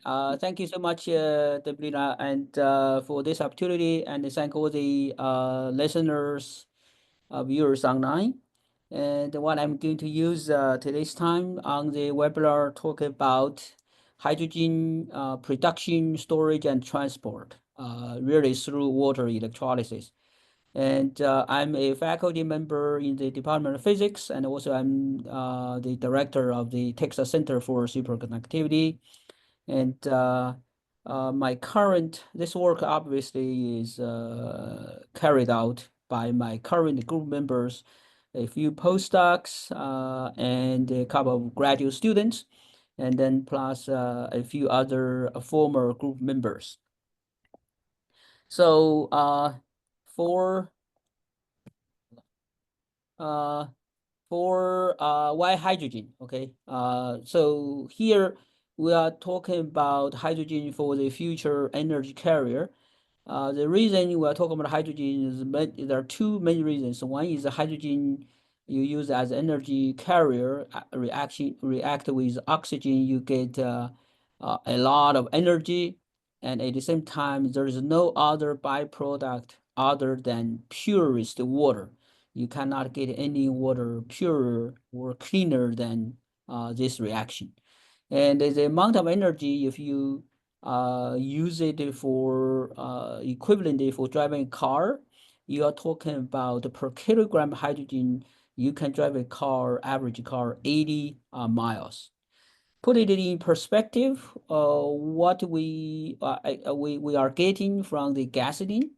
Thank you so much, Deblina, and for this opportunity, and thank all the listeners, viewers online. And what I'm going to use today's time on the webinar talk about hydrogen production, storage, and transport, really through water electrolysis. And I'm a faculty member in the Department of Physics, and also I'm the director of the Texas Center for Superconductivity. And my current, this work obviously is carried out by my current group members, a few postdocs, and a couple of graduate students, and then plus a few other former group members. So for uh, why hydrogen? Okay, so here we are talking about hydrogen for the future energy carrier. The reason we are talking about hydrogen is there are two main reasons. One is the hydrogen you use as energy carrier react with oxygen, you get a lot of energy, and at the same time there is no other byproduct other than purest water. You cannot get any water purer or cleaner than this reaction. And the amount of energy, if you use it for equivalent for driving a car, you are talking about per kilogram hydrogen, you can drive a car, average car, 80 miles. Put it in perspective, what we are getting from the gasoline.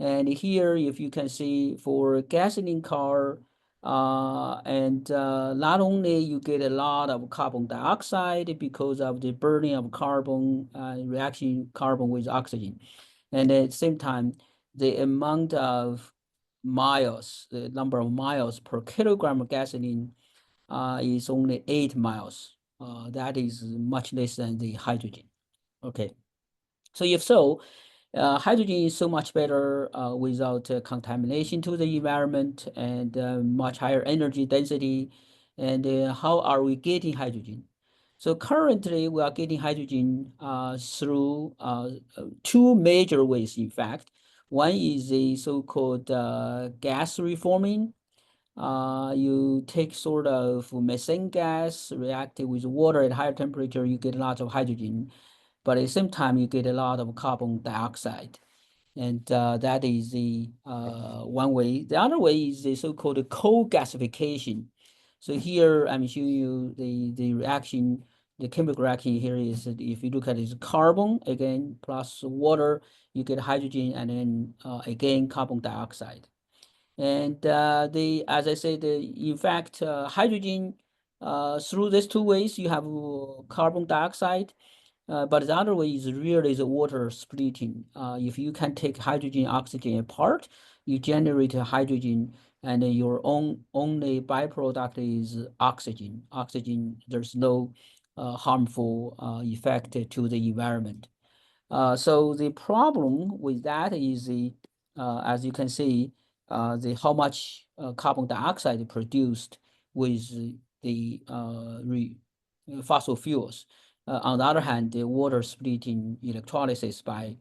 And here, if you can see for gasoline car, and not only you get a lot of carbon dioxide because of the burning of carbon, reaction carbon with oxygen. And at the same time, the amount of miles, the number of miles per kilogram of gasoline is only 8 miles. That is much less than the hydrogen. Okay. So if so, hydrogen is so much better without contamination to the environment and much higher energy density. And how are we getting hydrogen? So currently we are getting hydrogen through two major ways, in fact. One is the so-called gas reforming. You take sort of methane gas, react it with water at higher temperature, you get lots of hydrogen, but at the same time you get a lot of carbon dioxide. And that is the one way. The other way is the so-called co-gasification. So here I'm showing you the reaction, the chemical reaction here is that if you look at this carbon again plus water, you get hydrogen and then again carbon dioxide. And as I said, in fact, hydrogen through these two ways you have carbon dioxide, but the other way is really the water splitting. If you can take hydrogen, oxygen apart, you generate a hydrogen, and then your only byproduct is oxygen. Oxygen, there's no harmful effect to the environment. So the problem with that is as you can see, the how much carbon dioxide produced with the fossil fuels. On the other hand, the water splitting electrolysis by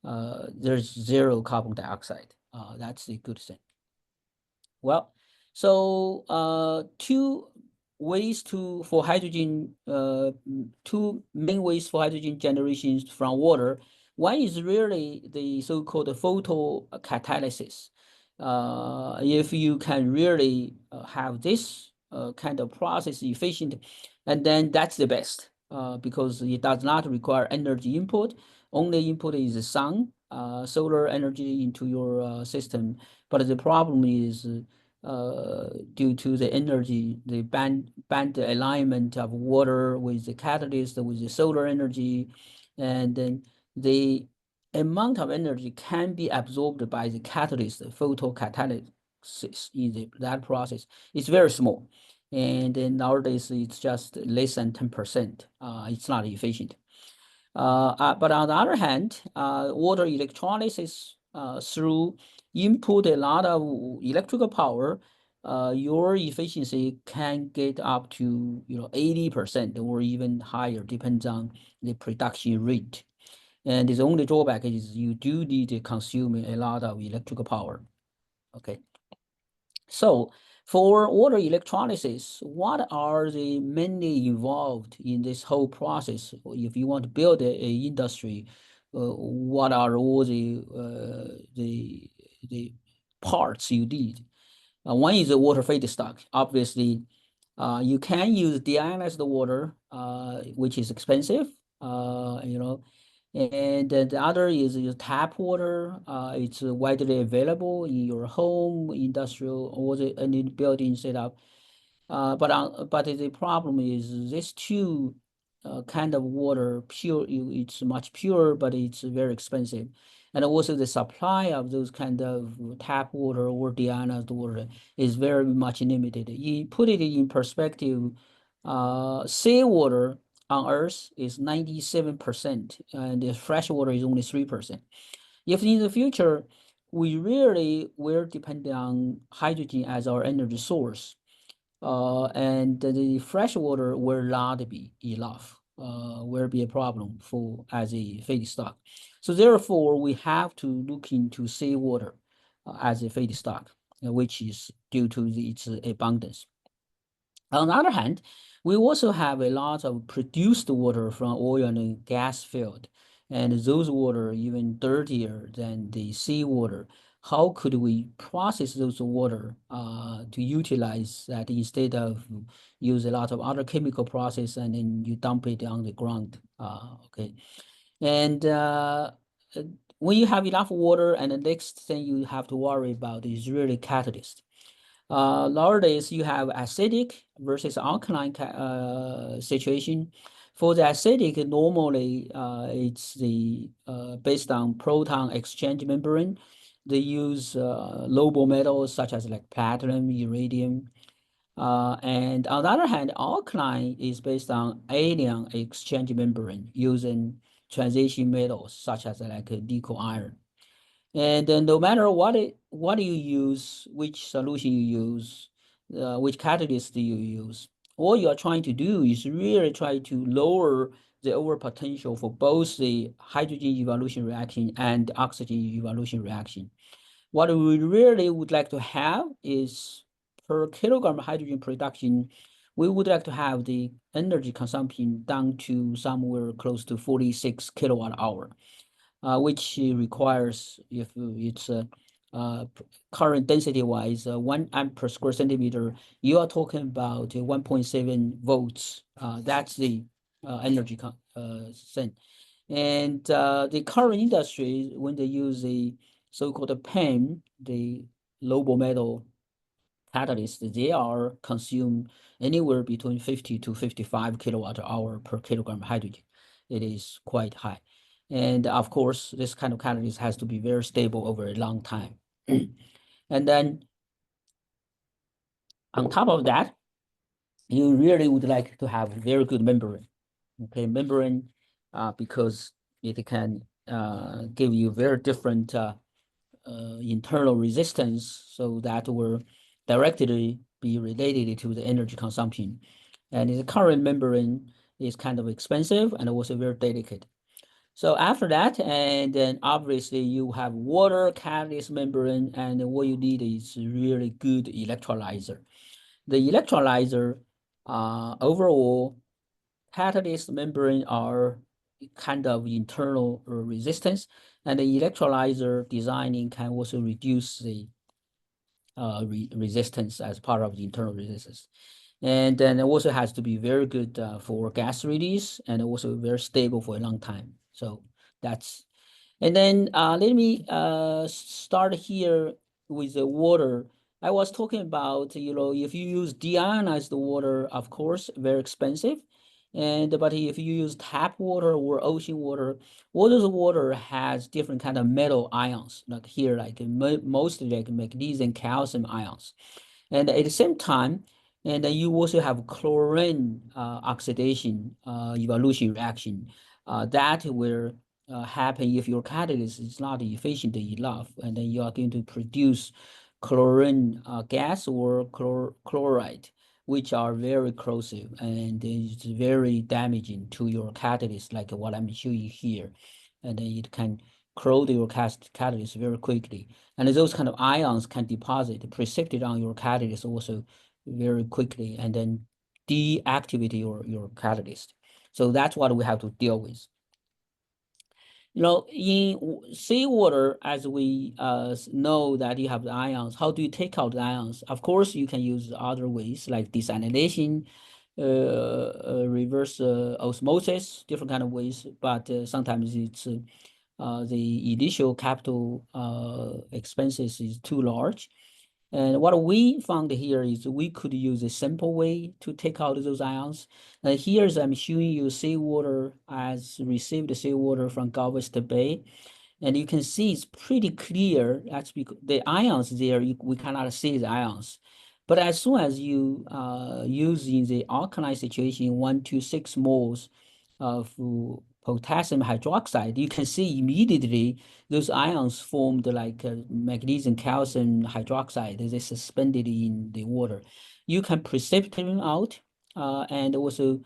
there's zero carbon dioxide. That's the good thing. Well, so two ways to for hydrogen, two main ways for hydrogen generation from water. One is really the so-called photocatalysis. If you can really have this kind of process efficient, and then that's the best because it does not require energy input. Only input is the sun, solar energy into your system. But the problem is due to the energy, the band alignment of water with the catalyst, with the solar energy, and then the amount of energy can be absorbed by the catalyst, the photocatalysis in that process. It's very small. And then nowadays it's just less than 10%. It's not efficient. But on the other hand, water electrolysis through input a lot of electrical power, your efficiency can get up to 80% or even higher, depends on the production rate. And the only drawback is you do need to consume a lot of electrical power. Okay. So for water electrolysis, what are the mainly involved in this whole process? If you want to build a industry, what are all the parts you need? One is the water feedstock. Obviously, you can use deionized water, which is expensive, and the other is tap water. It's widely available in your home, industrial, or any building setup. But the problem is this two kind of water pure. It's much pure, but it's very expensive, and also the supply of those kind of tap water or deionized water is very much limited. You put it in perspective, seawater on Earth is 97%, and the fresh water is only 3%. If in the future we really will depend on hydrogen as our energy source, and the fresh water will not be enough, will be a problem for as a feedstock. So therefore, we have to look into seawater as a feedstock, which is due to its abundance. On the other hand, we also have a lot of produced water from oil and gas field, and those water even dirtier than the seawater. How could we process those water to utilize that instead of use a lot of other chemical process and then you dump it on the ground? Okay, and when you have enough water, and the next thing you have to worry about is really catalyst. Nowadays, you have acidic versus alkaline situation. For the acidic, normally it's based on proton exchange membrane. They use noble metals such as like platinum, iridium. And on the other hand, alkaline is based on anion exchange membrane using transition metals such as like nickel iron. And no matter what you use, which solution you use, which catalyst you use, all you are trying to do is really try to lower the over potential for both the hydrogen evolution reaction and oxygen evolution reaction. What we really would like to have is per kilogram hydrogen production, we would like to have the energy consumption down to somewhere close to 46 kilowatt hour, which requires, if it's current density wise, 1 amp per square centimeter, you are talking about 1.7 volts. That's the energy cent. And the current industry, when they use the so-called PEM, the noble metal catalyst, they are consumed anywhere between 50 to 55 kilowatt hour per kilogram hydrogen. It is quite high. And of course, this kind of catalyst has to be very stable over a long time. And then on top of that, you really would like to have very good membrane. Okay, membrane, because it can give you very different internal resistance, so that will directly be related to the energy consumption. And the current membrane is kind of expensive and also very delicate. So after that, and then obviously you have water catalyst membrane, and what you need is really good electrolyzer. The electrolyzer, overall, catalyst membrane are kind of internal resistance, and the electrolyzer designing can also reduce the resistance as part of the internal resistance. And then it also has to be very good for gas release, and also very stable for a long time. So that's, and then let me start here with the water. I was talking about, if you use deionized water, of course, very expensive. But if you use tap water or ocean water, all those water has different kind of metal ions, like here, like mostly like magnesium, calcium ions. And at the same time, and then you also have chlorine oxidation evolution reaction that will happen if your catalyst is not efficient enough, and then you are going to produce chlorine gas or chloride, which are very corrosive and it's very damaging to your catalyst, like what I'm showing here. And then it can corrode your catalyst very quickly. And those kind of ions can deposit, precipitate on your catalyst also very quickly, and then deactivate your catalyst. So that's what we have to deal with. In seawater, as we know that you have the ions, how do you take out the ions? Of course, you can use other ways like desalination, reverse osmosis, different kind of ways, but sometimes it's the initial capital expenses is too large. And what we found here is we could use a simple way to take out those ions. And here's I'm showing you seawater as received seawater from Gulf West Bay. And you can see it's pretty clear. That's because the ions there, we cannot see the ions. But as soon as you use in the alkaline situation 1 to 6 moles of potassium hydroxide, you can see immediately those ions formed like magnesium calcium hydroxide. They suspended in the water. You can precipitate them out, and also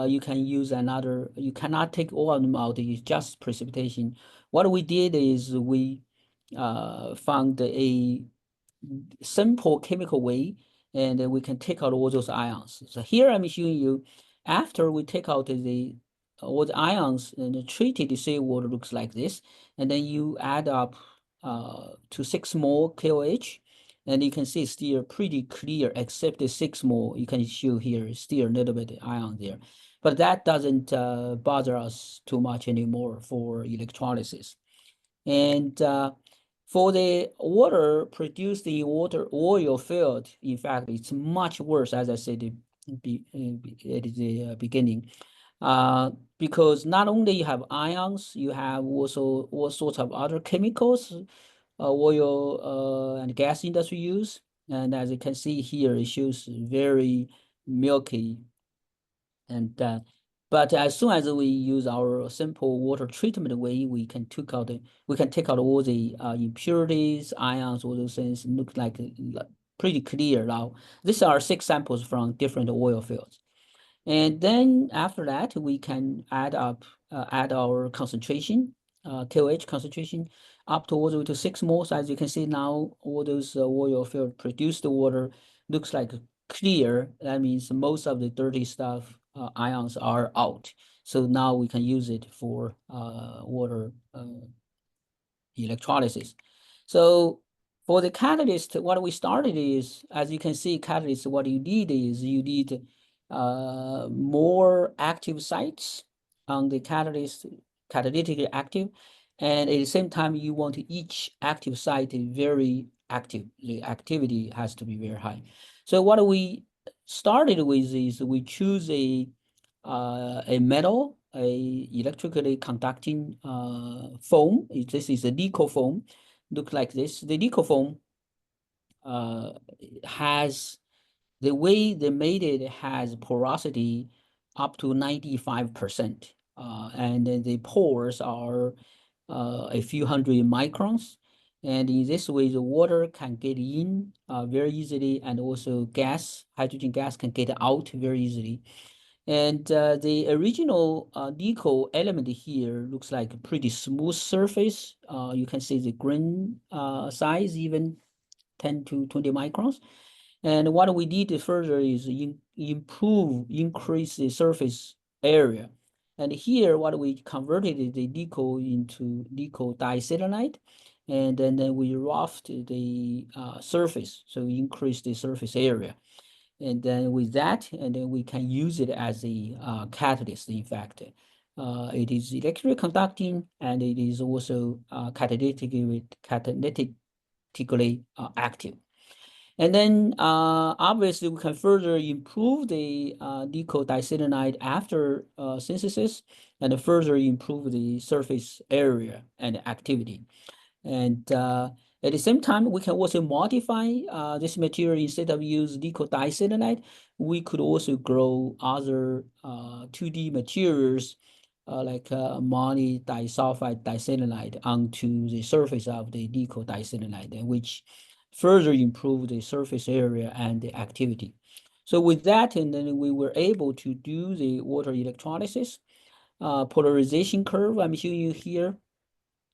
you can use another. You cannot take all of them out. It's just precipitation. What we did is we found a simple chemical way, and we can take out all those ions. So here I'm showing you after we take out all the ions and the treated seawater looks like this, and then you add up to 6 mole KOH, and you can see it's still pretty clear except the 6 mole. You can show here still a little bit of ion there, but that doesn't bother us too much anymore for electrolysis. And for the water produced in water oil field, in fact, it's much worse, as I said at the beginning, because not only you have ions, you have also all sorts of other chemicals, oil and gas industry use. And as you can see here, it shows very milky and but as soon as we use our simple water treatment way, we can take out all the impurities, ions, all those things. Look like pretty clear now. These are 6 samples from different oil fields. And then after that, we can add our concentration, KOH concentration, up to all the way to 6 moles. As you can see now, all those oil field produced water looks like clear. That means most of the dirty stuff, ions are out. So now we can use it for water electrolysis. So for the catalyst, what we started is, as you can see, catalyst, what you need is you need more active sites on the catalytically active, and at the same time, you want each active site very active. The activity has to be very high. So what we started with is we choose a metal, a electrically conducting foam. This is a nickel foam, look like this. The nickel foam has, the way they made it has porosity up to 95%. And then the pores are a few hundred microns. And in this way, the water can get in very easily, and also hydrogen gas can get out very easily. And the original nickel element here looks like a pretty smooth surface. You can see the grain size, even 10 to 20 microns. And what we did further is increase the surface area. And here, what we converted the nickel into nickel diacylonide, and then we roughed the surface, so increase the surface area. And then with that, and then we can use it as a catalyst, in fact. It is electrically conducting, and it is also catalytically active. And then obviously we can further improve the nickel diacylonide after synthesis, and further improve the surface area and activity. And at the same time, we can also modify this material. Instead of use nickel diacylonide, we could also grow other 2D materials like moly disulfide diacylonide onto the surface of the nickel diacylonide, which further improve the surface area and the activity. So with that, and then we were able to do the water electrolysis. Polarization curve I'm showing you here.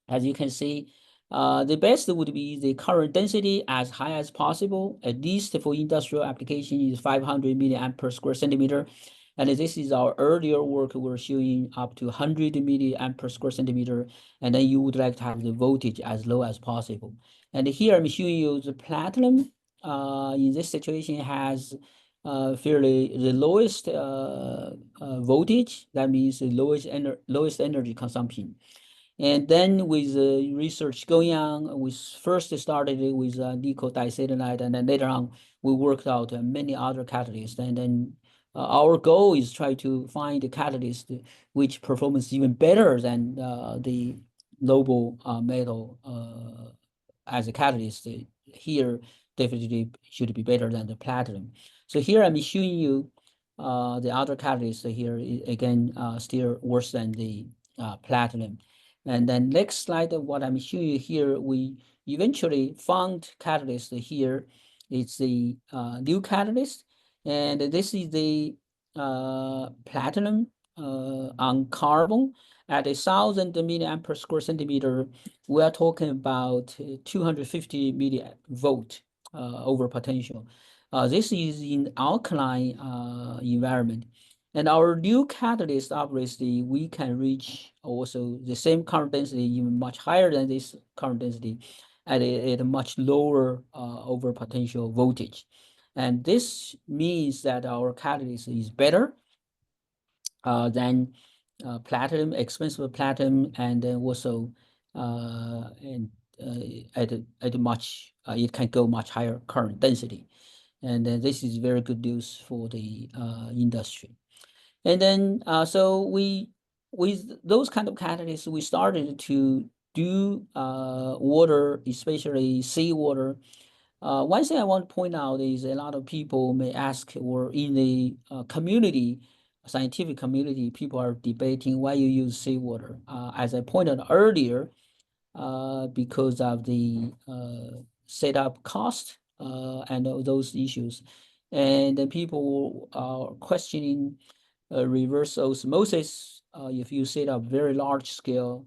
As you can see, the best would be the current density as high as possible, at least for industrial application is 500 milliamp per square centimeter. And this is our earlier work, we're showing up to 100 milliamp per square centimeter. And then you would like to have the voltage as low as possible. And here I'm showing you the platinum in this situation has fairly the lowest voltage. That means the lowest energy consumption. And then with the research going on, we first started with nickel diacetylide, and then later on we worked out many other catalysts. And then our goal is try to find a catalyst which performs even better than the noble metal as a catalyst. Here definitely should be better than the platinum. So here I'm showing you the other catalyst here, again, still worse than the platinum. And then next slide, what I'm showing you here, we eventually found catalyst here. It's the new catalyst, and this is the platinum on carbon at 1,000 milliamp per square centimeter. We are talking about 250 millivolt over potential. This is in alkaline environment. And our new catalyst, obviously, we can reach also the same current density, even much higher than this current density, at a much lower over potential voltage. And this means that our catalyst is better than platinum, expensive platinum, and then also and at a much it can go much higher current density. And this is very good news for the industry. And then, so with those kind of catalysts, we started to do water, especially seawater. One thing I want to point out is a lot of people may ask, or in the community, scientific community, people are debating why you use seawater. As I pointed out earlier, because of the setup cost and those issues. And then people are questioning reverse osmosis. If you set up very large scale,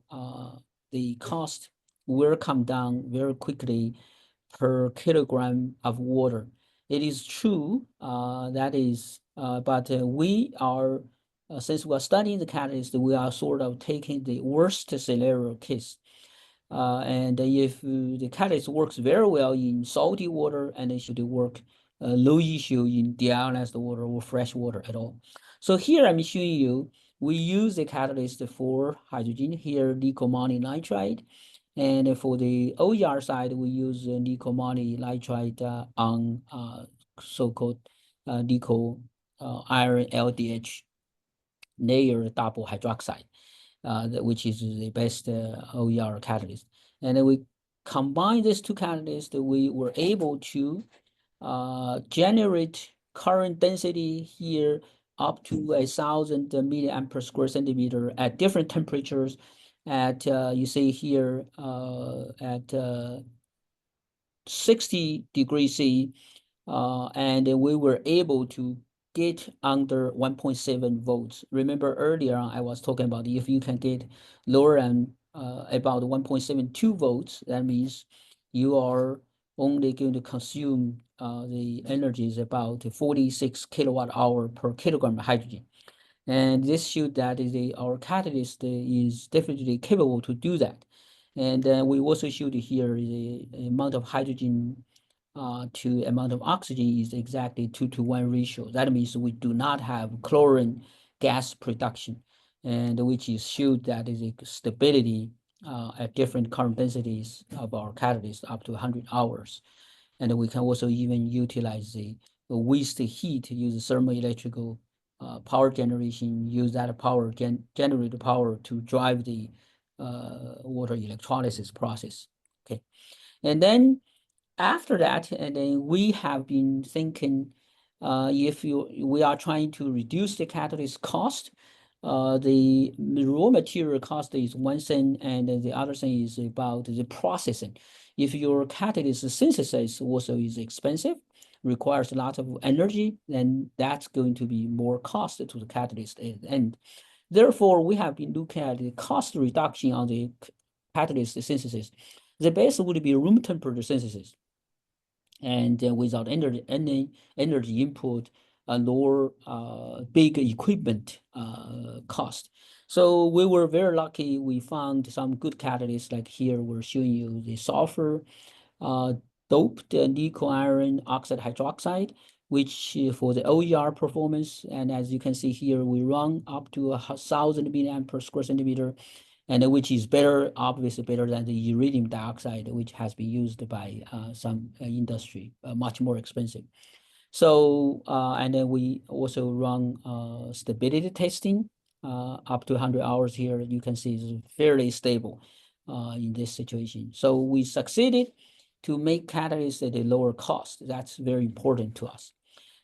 the cost will come down very quickly per kilogram of water. It is true, that is, but we are, since we are studying the catalyst, we are sort of taking the worst scenario case. And if the catalyst works very well in salty water, and it should work no issue in deionized water or fresh water at all. So here I'm showing you, we use the catalyst for hydrogen, here nickel nitride. And for the OER side, we use nickel nitride on so-called nickel iron LDH layer double hydroxide. Which is the best OER catalyst. And then we combine these two catalysts, we were able to generate current density here up to 1,000 milliamp per square centimeter at different temperatures. At you see here at 60 degrees C, and we were able to get under 1.7 volts. Remember earlier on, I was talking about if you can get lower than about 1.72 volts, that means you are only going to consume the energy is about 46 kilowatt hour per kilogram of hydrogen. And this showed that our catalyst is definitely capable to do that. And we also showed here the amount of hydrogen to amount of oxygen is exactly 2-to-1 ratio. That means we do not have chlorine gas production, and which is showed that is a stability at different current densities of our catalyst up to 100 hours. And we can also even utilize the waste heat, use thermoelectrical power generation, use that power, generate the power to drive the water electrolysis process. Okay, and then after that, and then we have been thinking, if we are trying to reduce the catalyst cost, The raw material cost is 1 cent, and the other thing is about the processing. If your catalyst synthesis also is expensive, requires a lot of energy, then that's going to be more cost to the catalyst. And therefore, we have been looking at the cost reduction on the catalyst synthesis. The best would be room temperature synthesis, and without any energy input, lower big equipment cost. So we were very lucky. We found some good catalysts, like here we're showing you the sulfur uh, doped nickel iron oxide hydroxide, which for the OER performance, and as you can see here, we run up to 1,000 milliamp per square centimeter, and which is better, obviously better than the iridium dioxide, which has been used by some industry, much more expensive. So, and then we also run stability testing up to 100 hours here. You can see it's fairly stable in this situation. So we succeeded to make catalysts at a lower cost. That's very important to us.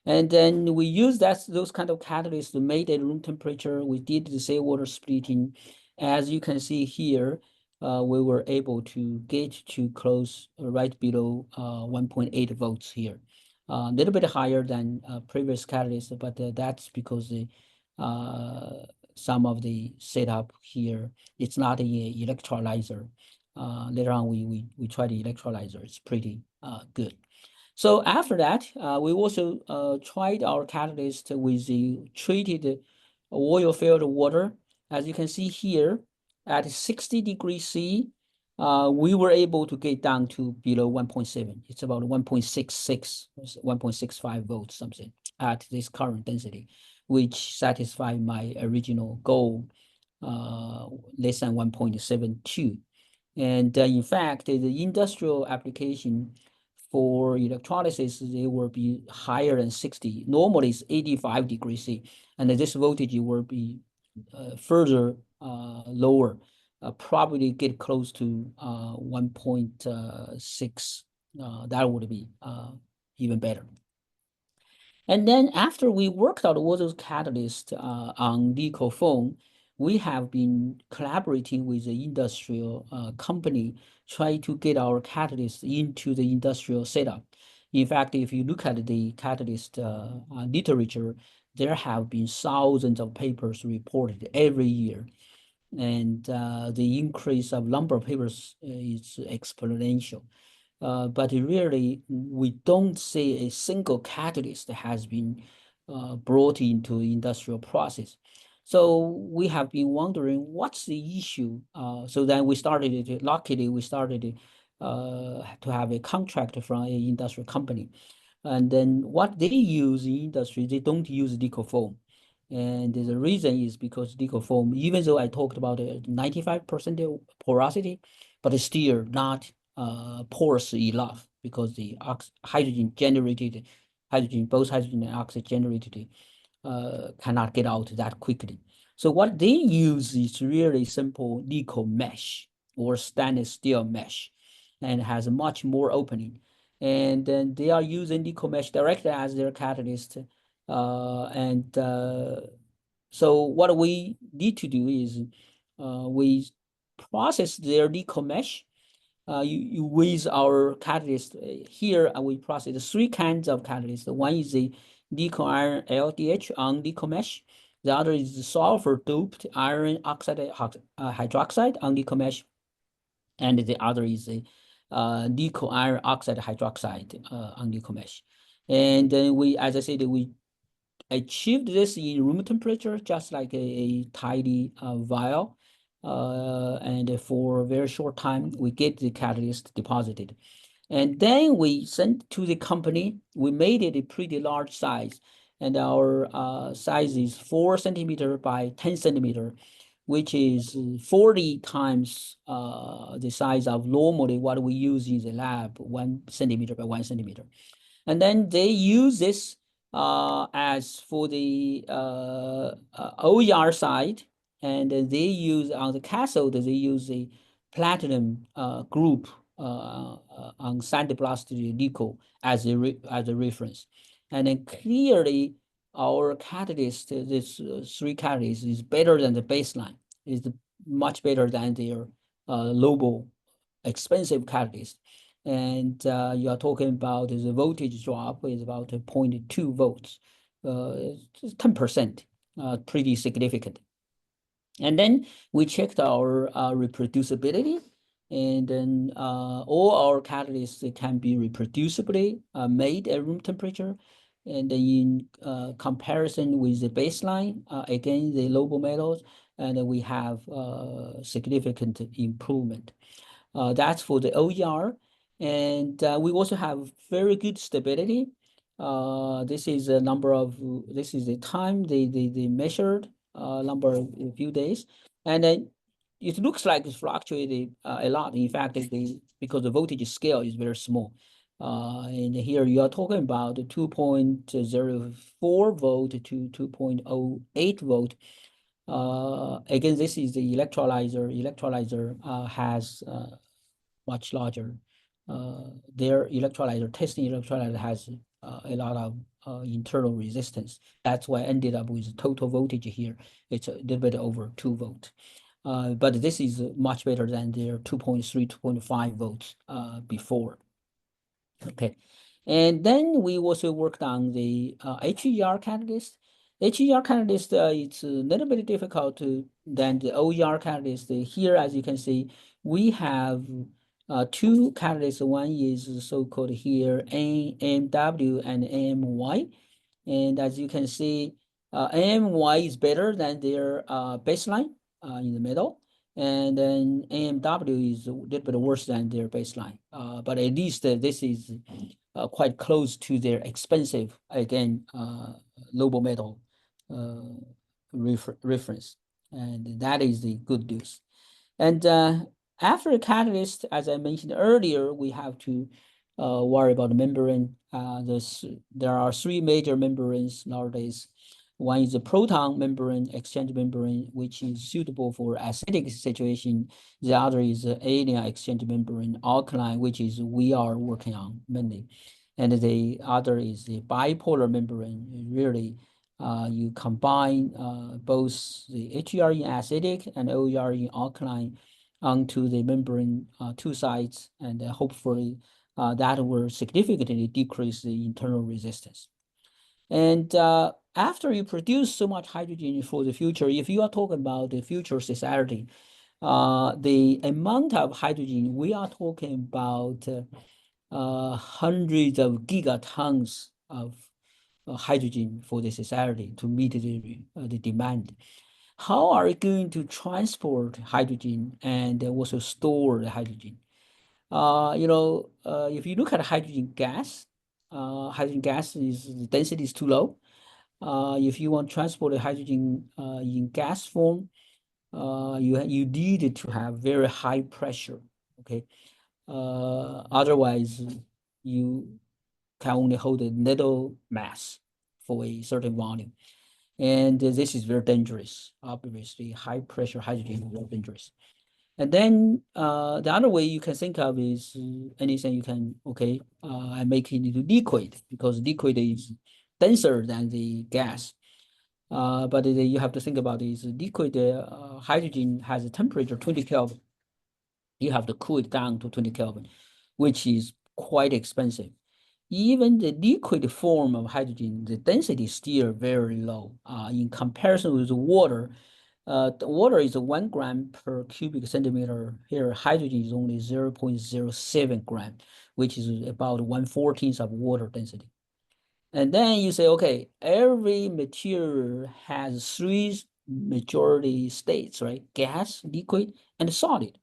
And then we use those kind of catalysts made at room temperature. We did the seawater splitting. As you can see here, we were able to get to close right below 1.8 volts here. A little bit higher than previous catalysts, but that's because some of the setup here, it's not a electrolyzer. Later on, we tried the electrolyzer. It's pretty good. So after that, we also tried our catalyst with the treated oil-filled water. As you can see here, at 60 degrees C, we were able to get down to below 1.7. It's about 1.66, 1.65 volts, something, at this current density, which satisfied my original goal, less than 1.72. And in fact, the industrial application for electrolysis, they will be higher than 60. Normally, it's 85 degrees C, and this voltage will be further lower, probably get close to 1.6. That would be even better. And then after we worked out all those catalysts on nickel foam, we have been collaborating with the industrial company, trying to get our catalyst into the industrial setup. In fact, if you look at the catalyst literature, there have been thousands of papers reported every year. And the increase of number of papers is exponential. But really, we don't see a single catalyst that has been brought into industrial process. So we have been wondering what's the issue. So then we started, luckily, we started to have a contract from an industrial company. And then what they use in industry, they don't use nickel foam. And the reason is because nickel foam, even though I talked about 95% porosity, but it's still not porous enough because the hydrogen generated, both hydrogen and oxygen generated cannot get out that quickly. So what they use is really simple nickel mesh or stainless steel mesh, and has much more opening. And then they are using nickel mesh directly as their catalyst. So what we need to do is we process their nickel mesh with our catalyst. Here we process three kinds of catalyst. One is the nickel iron LDH on nickel mesh. The other is the sulfur doped iron oxide hydroxide on nickel mesh. And the other is the nickel iron oxide hydroxide on nickel mesh. And then we, as I said, we achieved this in room temperature, just like a tiny vial. And for a very short time, we get the catalyst deposited. And then we sent to the company. We made it a pretty large size. And our size is 4 centimeter by 10 centimeter, which is 40 times the size of normally what we use in the lab, 1 centimeter by 1 centimeter. And then they use this as for the OER side, and they use on the cathode, they use the platinum group on sandblasted nickel as a reference. And then clearly our catalyst, this three catalysts, is better than the baseline. Is much better than their local expensive catalyst. And you are talking about the voltage drop is about 0.2 volts, 10%, pretty significant. And then we checked our reproducibility, and then all our catalysts can be reproducibly made at room temperature. And in comparison with the baseline, again, the noble metals, and we have significant improvement. That's for the OER. And we also have very good stability. This is this is the time they measured, number of a few days. And then it looks like it's fluctuated a lot. In fact, because the voltage scale is very small. And here you are talking about 2.04 volt to 2.08 volt. Again, this is the electrolyzer. Electrolyzer has much larger. Their electrolyzer, testing electrolyzer has a lot of internal resistance. That's why I ended up with total voltage here. It's a little bit over 2 volt. But this is much better than their 2.3, 2.5 volts before. Okay. And then we also worked on the HER catalyst. HER catalyst, it's a little bit difficult than the OER catalyst. Here, as you can see, we have two catalysts. One is so-called here AMW and AMY. And as you can see, AMY is better than their baseline in the middle. And then AMW is a little bit worse than their baseline. But at least this is quite close to their expensive, again, noble metal reference. And that is the good news. And after a catalyst, as I mentioned earlier, we have to worry about the membrane. There are three major membranes nowadays. One is the proton membrane, exchange membrane, which is suitable for acidic situation. The other is the anion exchange membrane, alkaline, which is we are working on mainly. And the other is the bipolar membrane. Really, you combine both the HER in acidic and OER in alkaline onto the membrane two sides, and hopefully that will significantly decrease the internal resistance. And after you produce so much hydrogen for the future, if you are talking about the future society, the amount of hydrogen, we are talking about hundreds of gigatons of hydrogen for the society to meet the demand. How are you going to transport hydrogen and also store the hydrogen? If you look at hydrogen gas is the density is too low. If you want to transport the hydrogen in gas form, you need to have very high pressure. Okay, otherwise you can only hold a little mass for a certain volume, and this is very dangerous. Obviously, high pressure hydrogen is very dangerous. And then the other way you can think of is anything you can, I make it into liquid, because liquid is denser than the gas. But you have to think about is liquid hydrogen has a temperature 20 Kelvin. You have to cool it down to 20 Kelvin, which is quite expensive. Even the liquid form of hydrogen, the density is still very low in comparison with water. The water is 1 gram per cubic centimeter. Here, hydrogen is only 0.07 gram, which is about 1/14 of water density. And then you say, okay, every material has three majority states, right? Gas, liquid, and solid.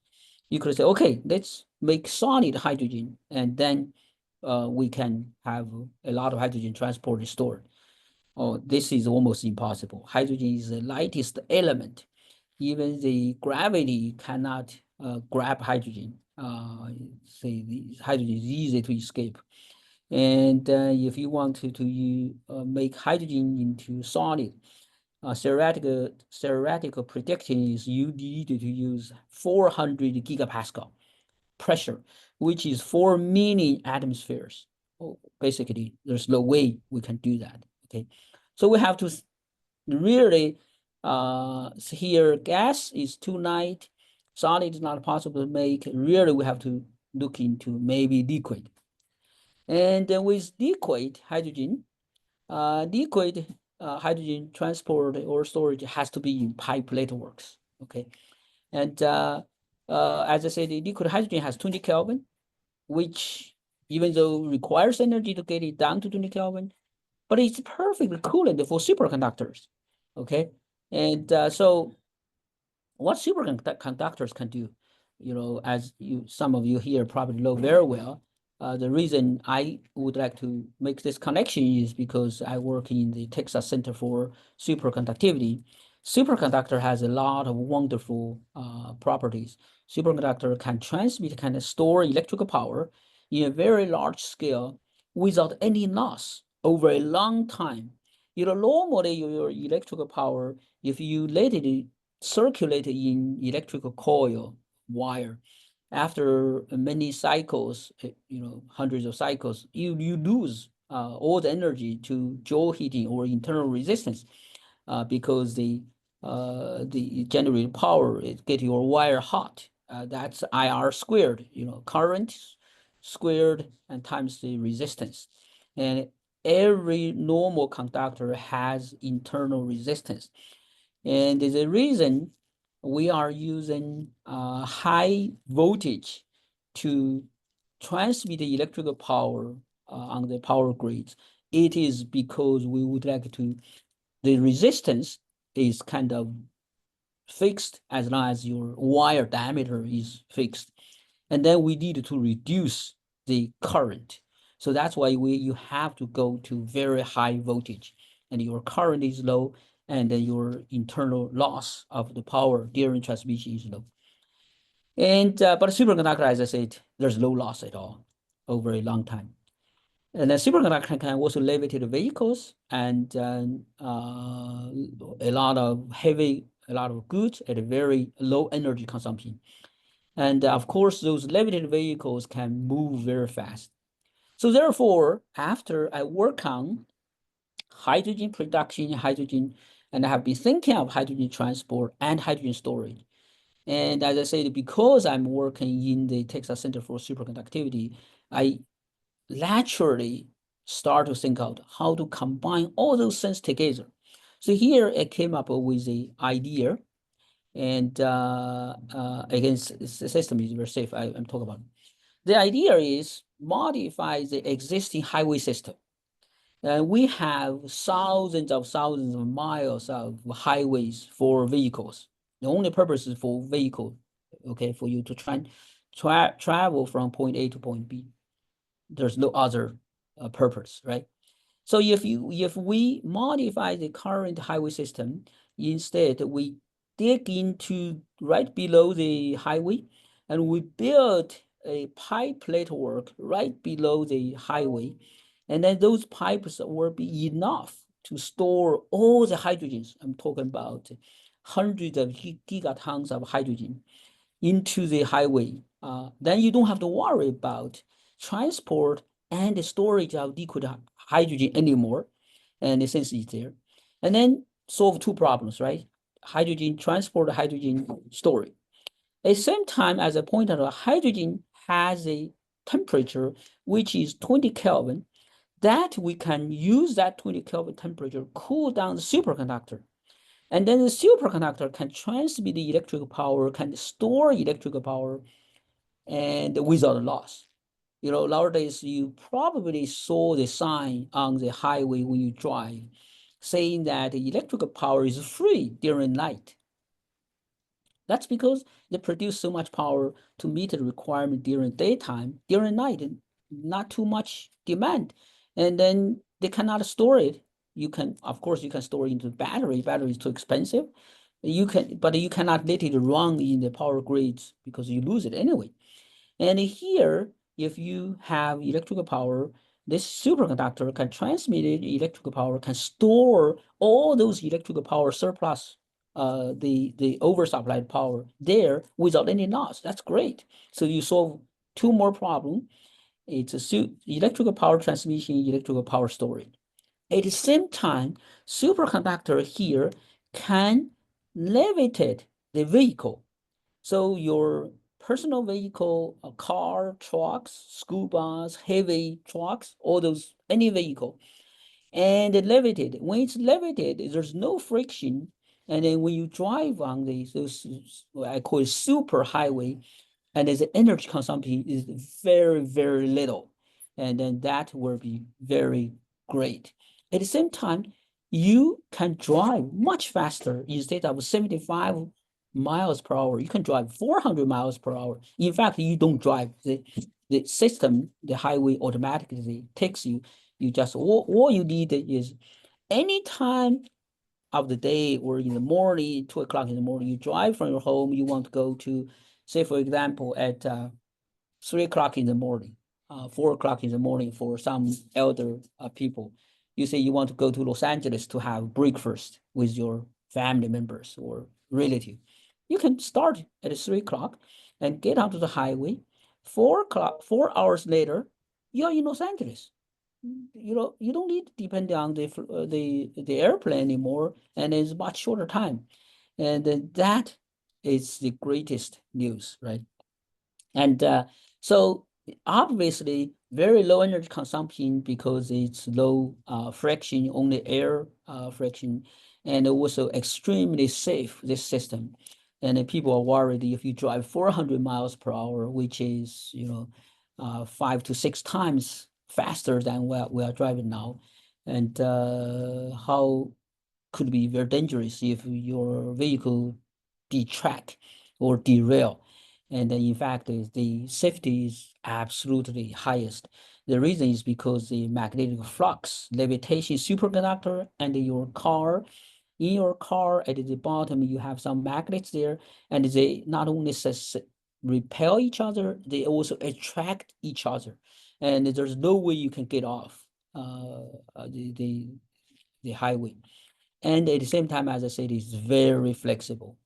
You could say, okay, let's make solid hydrogen, and then we can have a lot of hydrogen transported stored. Oh, this is almost impossible. Hydrogen is the lightest element. Even the gravity cannot grab hydrogen. Say the hydrogen is easy to escape. And if you want to make hydrogen into solid, theoretical prediction is you need to use 400 gigapascal pressure, which is 4 million atmospheres. Oh, basically, there's no way we can do that. Okay, So we have to really here gas is too light, solid is not possible to make. Really, we have to look into maybe liquid. And then with liquid hydrogen, liquid hydrogen transport or storage has to be in pipe networks. Okay, and as I said, the liquid hydrogen has 20 Kelvin, which even though requires energy to get it down to 20 Kelvin, but it's perfectly coolant for superconductors. Okay, and so what superconductors can do, as some of you here probably know very well. The reason I would like to make this connection is because I work in the Texas Center for Superconductivity. Superconductor has a lot of wonderful properties. Superconductor can transmit, can store electrical power in a very large scale without any loss over a long time. Normally your electrical power, if you let it circulate in electrical coil wire, after many cycles, hundreds of cycles, you lose all the energy to Joule heating or internal resistance because the generated power it get your wire hot. That's IR squared, current squared and times the resistance. And every normal conductor has internal resistance. And the reason we are using high voltage to transmit the electrical power on the power grids, it is because we would like to, the resistance is kind of fixed as long as your wire diameter is fixed. And then we need to reduce the current. So that's why you have to go to very high voltage and your current is low and then your internal loss of the power during transmission is low. And but superconductor, as I said, there's no loss at all over a long time. And then superconductor can also levitate vehicles and a lot of goods at a very low energy consumption. And of course, those levitated vehicles can move very fast. So therefore, after I work on hydrogen production, and I have been thinking of hydrogen transport and hydrogen storage. And as I said, because I'm working in the Texas Center for Superconductivity, I naturally start to think out how to combine all those things together. So here I came up with the idea, and again, the system is very safe. I'm talking about. The idea is modify the existing highway system. And we have thousands of miles of highways for vehicles. The only purpose is for vehicle, okay, for you to travel from point A to point B. There's no other purpose, right? So if we modify the current highway system, instead we dig into right below the highway and we build a pipe network right below the highway. And then those pipes will be enough to store all the hydrogens. I'm talking about hundreds of gigatons of hydrogen into the highway. Then you don't have to worry about transport and the storage of liquid hydrogen anymore. And since it's there, and then solve two problems, right? Hydrogen transport, hydrogen storage. At the same time, as I pointed out, hydrogen has a temperature which is 20 Kelvin, that we can use that 20 Kelvin temperature cool down the superconductor. And then the superconductor can transmit the electrical power, can store electrical power, and without loss. Nowadays you probably saw the sign on the highway when you drive saying that the electrical power is free during night. That's because they produce so much power to meet the requirement during daytime, during night, and not too much demand. And then they cannot store it. Of course, you can store it into battery. Battery is too expensive. But you cannot let it run in the power grids because you lose it anyway. And here, if you have electrical power, this superconductor can transmit electrical power, can store all those electrical power surplus, the oversupplied power there without any loss. That's great. So you solve two more problems. It's electrical power transmission, electrical power storage. At the same time, superconductor here can levitate the vehicle. So your personal vehicle, a car, trucks, school bus, heavy trucks, all those, any vehicle, and it levitated. When it's levitated, there's no friction. And then when you drive on those, what I call it super highway, and the energy consumption is very, very little. And then that will be very great. At the same time, you can drive much faster instead of 75 miles per hour. You can drive 400 miles per hour. In fact, you don't drive. The system, the highway automatically takes you. You just, all you need is any time of the day or in the morning, 2 o'clock in the morning, you drive from your home, you want to go to, say, for example, at 3 o'clock in the morning, 4 o'clock in the morning for some elder people. You say you want to go to Los Angeles to have breakfast with your family members or relative. You can start at 3 o'clock and get onto the highway. 4 o'clock, 4 hours later, you're in Los Angeles. You don't need to depend on the airplane anymore, and it's much shorter time. And that is the greatest news, right? And so obviously very low energy consumption because it's low friction, only air friction, and also extremely safe, this system. And then people are worried if you drive 400 miles per hour, which is, 5 to 6 times faster than what we are driving now. And how could be very dangerous if your vehicle detract or derail. And in fact, the safety is absolutely highest. The reason is because the magnetic flux, levitation superconductor, and in your car at the bottom, you have some magnets there, and they not only repel each other, they also attract each other. And there's no way you can get off the highway. And at the same time, as I said, it's very flexible.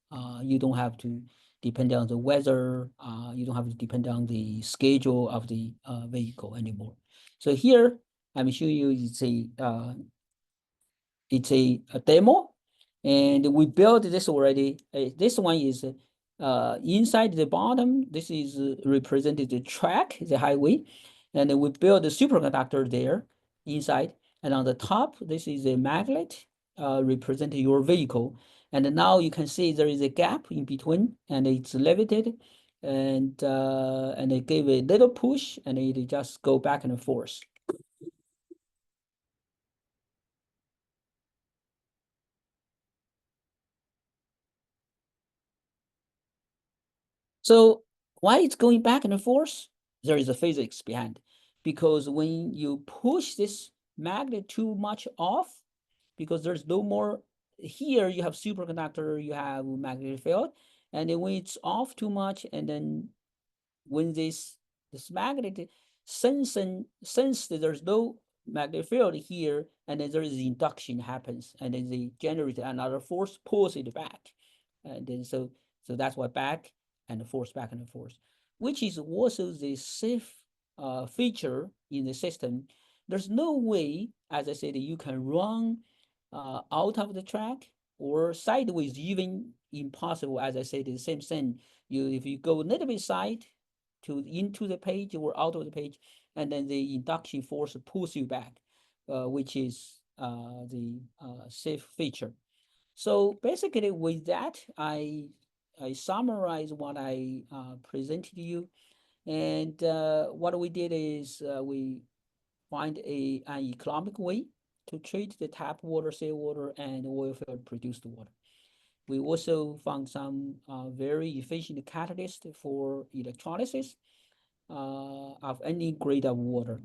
You don't have to depend on the weather. You don't have to depend on the schedule of the vehicle anymore. So here, I'm showing you it's a demo, and we built this already. This one is inside the bottom. This is represented the track, the highway, and then we built the superconductor there inside. And on the top, this is a magnet representing your vehicle. And now you can see there is a gap in between, and it's levitated, and it gave a little push, and it just go back and forth. So why it's going back and forth? There is a physics behind. Because when you push this magnet too much off, because there's no more, here you have superconductor, you have magnetic field, and then when it's off too much, and then when this magnet sense that there's no magnetic field here, and then there is induction happens, and then they generate another force, pulls it back. And then so that's why back and forth, back and forth, which is also the safe feature in the system. There's no way, as I said, you can run out of the track or sideways, even impossible. As I said, the same thing. If you go a little bit side to into the page or out of the page, and then the induction force pulls you back, which is the safe feature. So basically, with that, I summarize what I presented to you, and what we did is we find an economic way to treat the tap water, seawater, and oil field produced water. We also found some very efficient catalyst for electrolysis of any grade of water.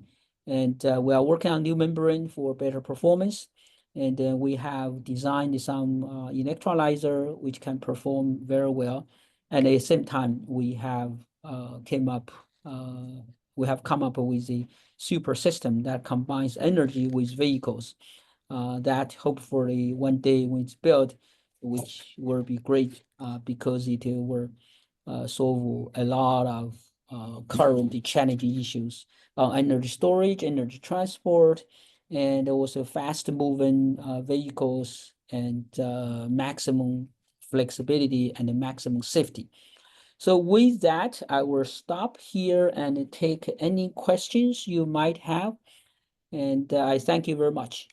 And we are working on new membrane for better performance. And then we have designed some electrolyzer which can perform very well. And at the same time, we have come up with a super system that combines energy with vehicles. That hopefully one day when it's built, which will be great because it will solve a lot of current challenging issues on energy storage, energy transport, and also fast-moving vehicles and maximum flexibility and the maximum safety. So with that, I will stop here and take any questions you might have. And I thank you very much.